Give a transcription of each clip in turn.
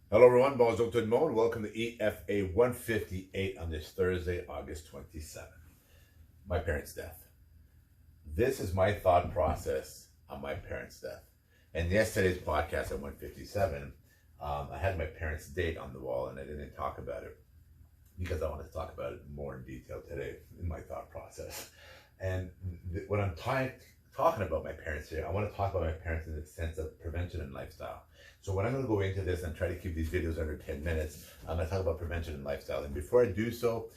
Hello everyone, bonjour tout le monde. Welcome to EFA158 on this Thursday, August 27th. My parents' death. This is my thought process on my parents' death. And yesterday's podcast at 157, I had my parents' date on the wall and I didn't talk about it because I wanted to talk about it more in detail today in my thought process. And when I'm talking about my parents here, I want to talk about my parents in the sense of prevention and lifestyle. So when I'm going to go into this and try to keep these videos under 10 minutes, I'm going to talk about prevention and lifestyle. And before I do so,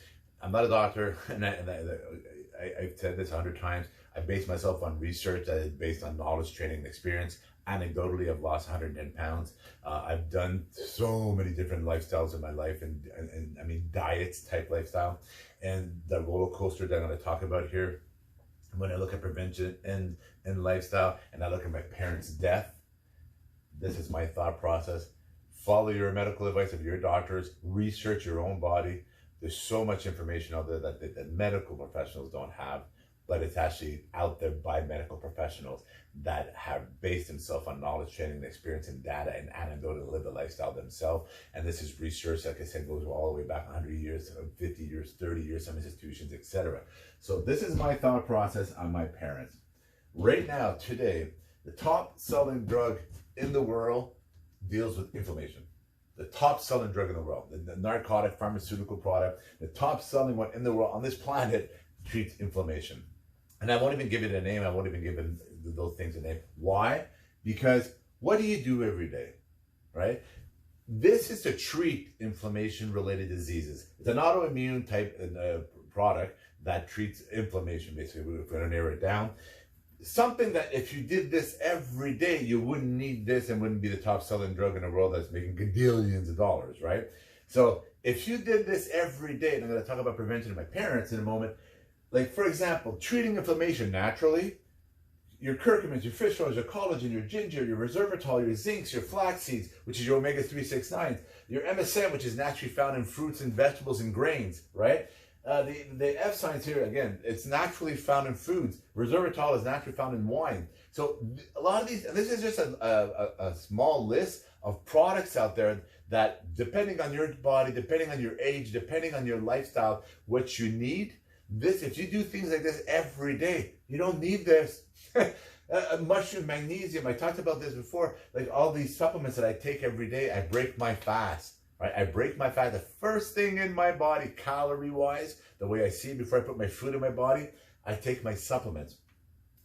I'm not a doctor, and I've said this 100 times. I base myself on research that is based on knowledge, training, and experience. Anecdotally, I've lost 110 pounds. I've done so many different lifestyles in my life, and I mean diets type lifestyle. And the roller coaster that I'm going to talk about here, when I look at prevention and lifestyle, and I look at my parents' death, this is my thought process. Follow your medical advice of your doctors. Research your own body. There's so much information out there that medical professionals don't have, but it's actually out there by medical professionals that have based themselves on knowledge, training, and experience and data and anecdote to live the lifestyle themselves. And this is research, like I said, goes all the way back 100 years, 50 years, 30 years, some institutions, etc. So this is my thought process on my parents. Right now, today, the top selling drug in the world deals with inflammation. The top selling drug in the world, the narcotic pharmaceutical product, the top selling one in the world on this planet treats inflammation. And I won't even give it a name. I won't even give it those things a name. Why? Because what do you do every day, right? This is to treat inflammation related diseases. It's an autoimmune type product that treats inflammation, basically. We're going to narrow it down. Something that if you did this every day, you wouldn't need this and wouldn't be the top selling drug in the world that's making gadillions of dollars, right? So if you did this every day, and I'm going to talk about prevention of my parents in a moment, like for example, treating inflammation naturally, your curcumins, your fish oils, your collagen, your ginger, your resveratrol, your zincs, your flax seeds, which is your omega-369s, your MSM, which is naturally found in fruits and vegetables and grains, right? The F signs here, again, it's naturally found in foods. Resveratrol is naturally found in wine. So a lot of these, and this is just a small list of products out there that depending on your body, depending on your age, depending on your lifestyle, what you need, this, if you do things like this every day, you don't need this. Mushroom, magnesium, I talked about this before, like all these supplements that I take every day, I break my fast. Right? I break my fast. The first thing in my body, calorie-wise, the way I see it before I put my food in my body, I take my supplements.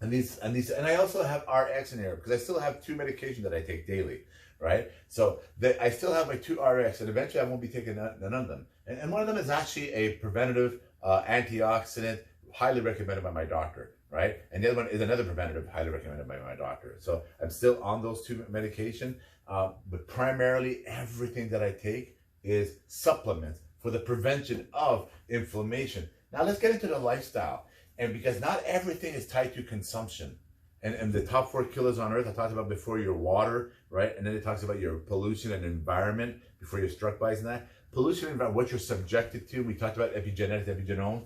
And I also have RX in there because I still have 2 medications that I take daily, right? So I still have my 2 RX, and eventually I won't be taking none of them. And one of them is actually a preventative antioxidant, highly recommended by my doctor, right? And the other one is another preventative, highly recommended by my doctor. So I'm still on those 2 medications. But primarily everything that I take is supplements for the prevention of inflammation. Now let's get into the lifestyle. And because not everything is tied to consumption. And the top 4 killers on earth, I talked about before, your water, right? And then it talks about your pollution and environment before you're struck by that. Pollution and environment, what you're subjected to. We talked about epigenetics, epigenome.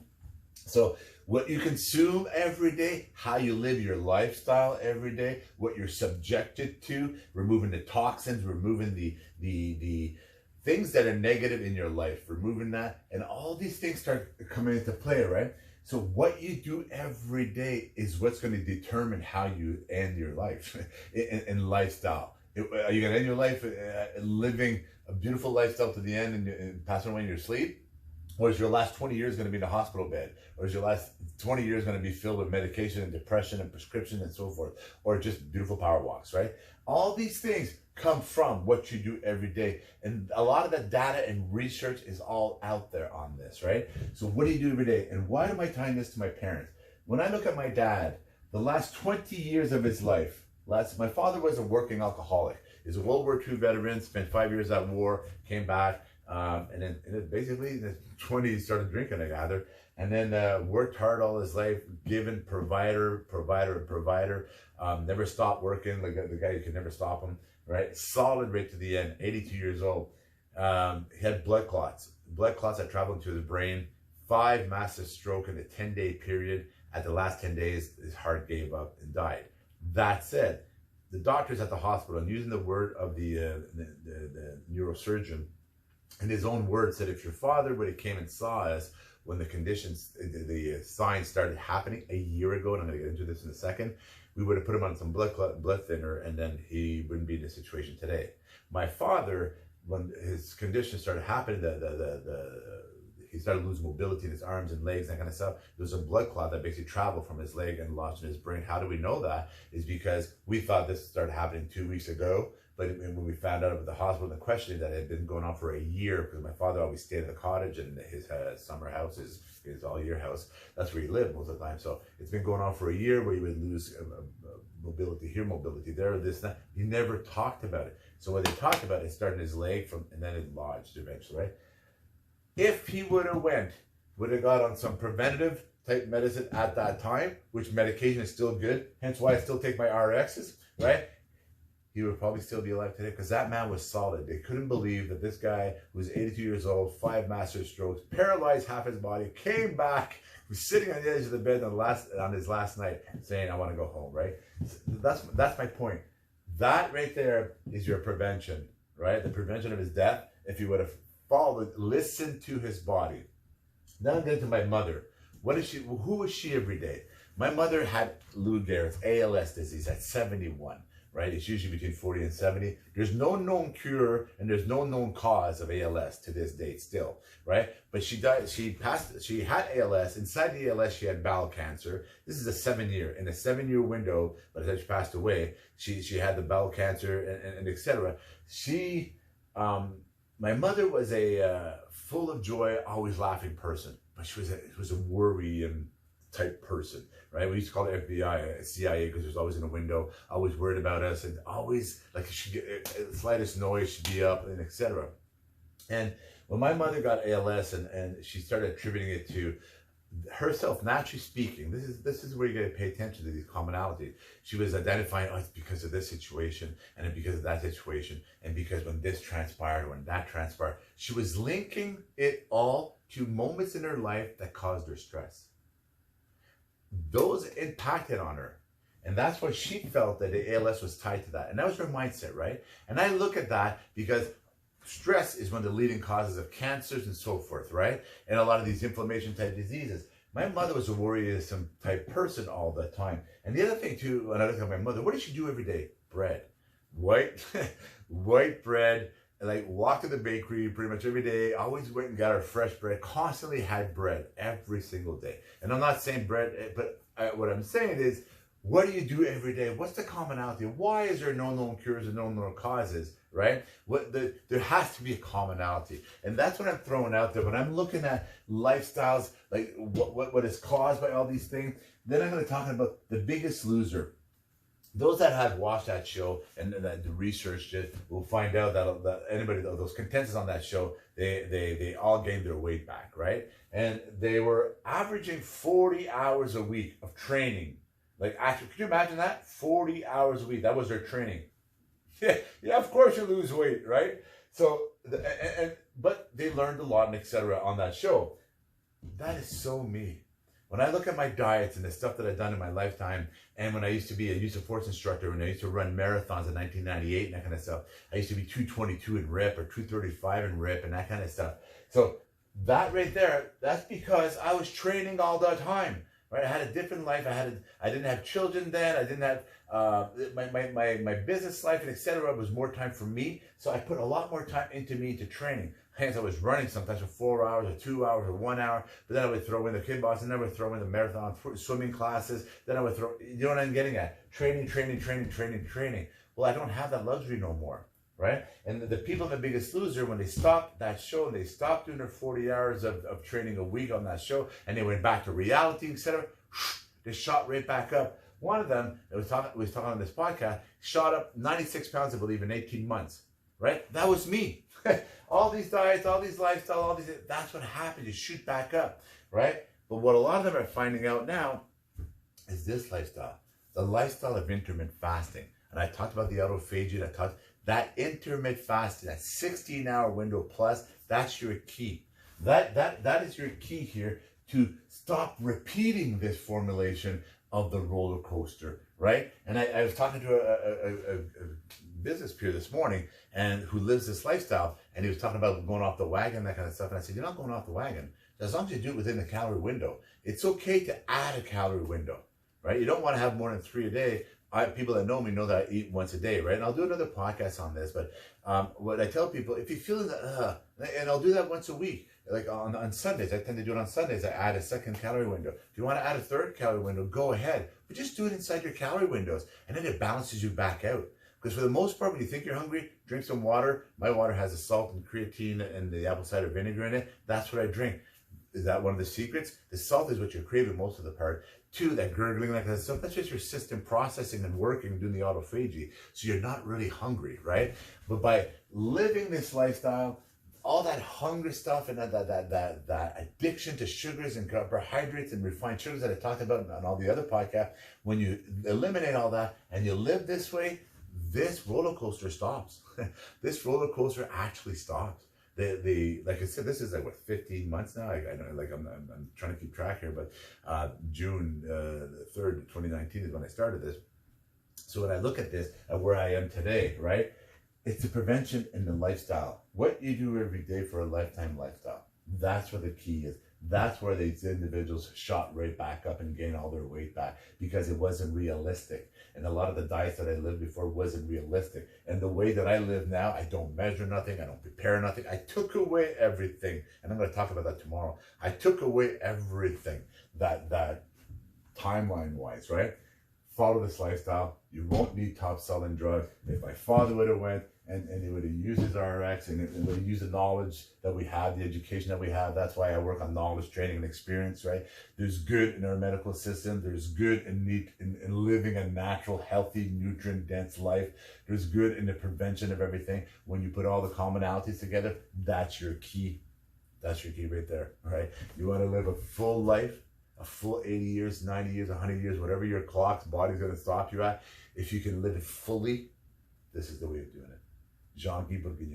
So what you consume every day, how you live your lifestyle every day, what you're subjected to, removing the toxins, removing the things that are negative in your life, removing that, and all these things start coming into play, right? So what you do every day is what's going to determine how you end your life in lifestyle. Are you going to end your life living a beautiful lifestyle to the end and passing away in your sleep? Or is your last 20 years going to be in a hospital bed? Or is your last 20 years going to be filled with medication and depression and prescription and so forth? Or just beautiful power walks, right? All these things come from what you do every day. And a lot of the data and research is all out there on this, right? So what do you do every day? And why am I tying this to my parents? When I look at my dad, the last 20 years of his life, my father was a working alcoholic. He's a World War II veteran, spent 5 years at war, came back, and then basically in his 20s he started drinking, I gather, and then worked hard all his life, given provider, never stopped working, like the guy, you could never stop him, right? Solid right to the end, 82 years old. He had blood clots that traveled into his brain, 5 massive stroke in a 10-day period. At the last 10 days, his heart gave up and died. That said, the doctors at the hospital, and using the word of the neurosurgeon, in his own words, said if your father would have came and saw us when the conditions, the signs started happening a year ago, and I'm going to get into this in a second, we would have put him on some blood thinner, and then he wouldn't be in this situation today. My father, when his condition started happening, he started losing mobility in his arms and legs, that kind of stuff. There was a blood clot that basically traveled from his leg and lodged in his brain. How do we know that? Is because we thought this started happening 2 weeks ago, but when we found out at the hospital and questioning that it had been going on for a year, because my father always stayed in the cottage, and his summer house, his all-year house, that's where he lived most of the time. So it's been going on for a year where he would lose mobility here, mobility there, this, that. He never talked about it. So when they talked about it, it started in his leg, and then it lodged eventually, right? If he would have got on some preventative type medicine at that time, which medication is still good, hence why I still take my RXs, right? He would probably still be alive today, because that man was solid. They couldn't believe that this guy who was 82 years old, 5 master strokes, paralyzed half his body, came back, was sitting on the edge of the bed on his last night saying, I want to go home, right? That's my point. That right there is your prevention, right? The prevention of his death, if he would have listen to his body. Now I'm getting to my mother. Who was she every day? My mother had Lou Gehrig's ALS disease at 71, right? It's usually between 40 and 70. There's no known cure and there's no known cause of ALS to this date still, right? But she died, she had ALS. Inside the ALS, she had bowel cancer. This is a 7-year window, but as she passed away, she had the bowel cancer and etc. My mother was a full of joy, always laughing person, but she was a worrying type person, right? We used to call it FBI, CIA, because she was always in a window, always worried about us, and always like she get the slightest noise, she'd be up, and etc. And when my mother got ALS, and she started attributing it to herself, naturally speaking, this is where you got to pay attention to these commonalities. She was identifying, oh, it's because of this situation, and it's because of that situation, and because when this transpired, or when that transpired. She was linking it all to moments in her life that caused her stress. Those impacted on her. And that's why she felt that the ALS was tied to that. And that was her mindset, right? And I look at that because stress is one of the leading causes of cancers and so forth, right? And a lot of these inflammation type diseases. My mother was a worrisome type person all the time. And the other thing too, when I look at my mother, what did she do every day? Bread. White bread. Like walked to the bakery pretty much every day, always went and got her fresh bread, constantly had bread every single day. And I'm not saying bread, but what I'm saying is, what do you do every day? What's the commonality? Why is there no known cures and no known causes, right? There has to be a commonality. And that's what I'm throwing out there. When I'm looking at lifestyles, like what is caused by all these things, then I'm going to talk about the biggest loser. Those that have watched that show and that researched it will find out that anybody, those contestants on that show, they all gained their weight back, right? And they were averaging 40 hours a week of training. Like, actually, could you imagine that? 40 hours a week. That was their training. Yeah, of course you lose weight, right? So, but they learned a lot and etc. on that show. That is so me. When I look at my diets and the stuff that I've done in my lifetime, and when I used to be a use of force instructor, when I used to run marathons in 1998 and that kind of stuff, I used to be 222 in RIP or 235 in RIP and that kind of stuff. So that right there, that's because I was training all the time, right? I had a different life. I didn't have children then. I didn't have my business life and etc. was more time for me. So I put a lot more time into me to training. Hence, I was running sometimes for 4 hours or 2 hours or 1 hour, but then I would throw in the kid box, and then I would throw in the marathon swimming classes. Then I would throw, you know what I'm getting at? Training. Well, I don't have that luxury no more, right? And the people in The Biggest Loser, when they stopped that show and they stopped doing their 40 hours of training a week on that show, and they went back to reality, etc., they shot right back up. One of them, that was talking on this podcast, shot up 96 pounds, I believe, in 18 months, right? That was me. All these diets, all these lifestyle, all these, that's what happens. You shoot back up, right? But what a lot of them are finding out now is this lifestyle, the lifestyle of intermittent fasting. And I talked about the autophagy, that intermittent fasting, that 16-hour window plus, that's your key. That is your key here to stop repeating this formulation of the roller coaster, right? And I was talking to a business peer this morning, and who lives this lifestyle, and he was talking about going off the wagon, that kind of stuff. And I said, you're not going off the wagon. As long as you do it within the calorie window. It's okay to add a calorie window, right? You don't want to have more than 3 a day. People that know me know that I eat once a day, right? And I'll do another podcast on this, but what I tell people, if you're feeling that, and I'll do that once a week, like on Sundays, I tend to do it on Sundays. I add a second calorie window. If you want to add a third calorie window, go ahead, but just do it inside your calorie windows, and then it balances you back out. Because for the most part, when you think you're hungry, drink some water. My water has the salt and creatine and the apple cider vinegar in it. That's what I drink. Is that one of the secrets? The salt is what you're craving most of the part. 2, that gurgling, like that stuff, that's just your system processing and working, doing the autophagy. So you're not really hungry, right? But by living this lifestyle, all that hunger stuff and that addiction to sugars and carbohydrates and refined sugars that I talked about on all the other podcasts, when you eliminate all that and you live this way, this roller coaster stops. This roller coaster actually stops. Like I said, this is like what, 15 months now. I know, like I'm trying to keep track here, but June 3rd, 2019 is when I started this. So when I look at this, at where I am today, right? It's the prevention and the lifestyle. What you do every day for a lifetime lifestyle. That's where the key is. That's where these individuals shot right back up and gained all their weight back, because it wasn't realistic. And a lot of the diets that I lived before wasn't realistic. And the way that I live now, I don't measure nothing. I don't prepare nothing. I took away everything. And I'm going to talk about that tomorrow. I took away everything that timeline wise, right? Follow this lifestyle. You won't need top selling drugs. If my father would have went and he would have used his RX and would have used the knowledge that we have, the education that we have, that's why I work on knowledge, training, and experience, right? There's good in our medical system. There's good in living a natural, healthy, nutrient-dense life. There's good in the prevention of everything. When you put all the commonalities together, that's your key. That's your key right there, right? You want to live a full life, a full 80 years, 90 years, 100 years, whatever your clock's body's going to stop you at. If you can live it fully, this is the way of doing it. Guy PublicFigure.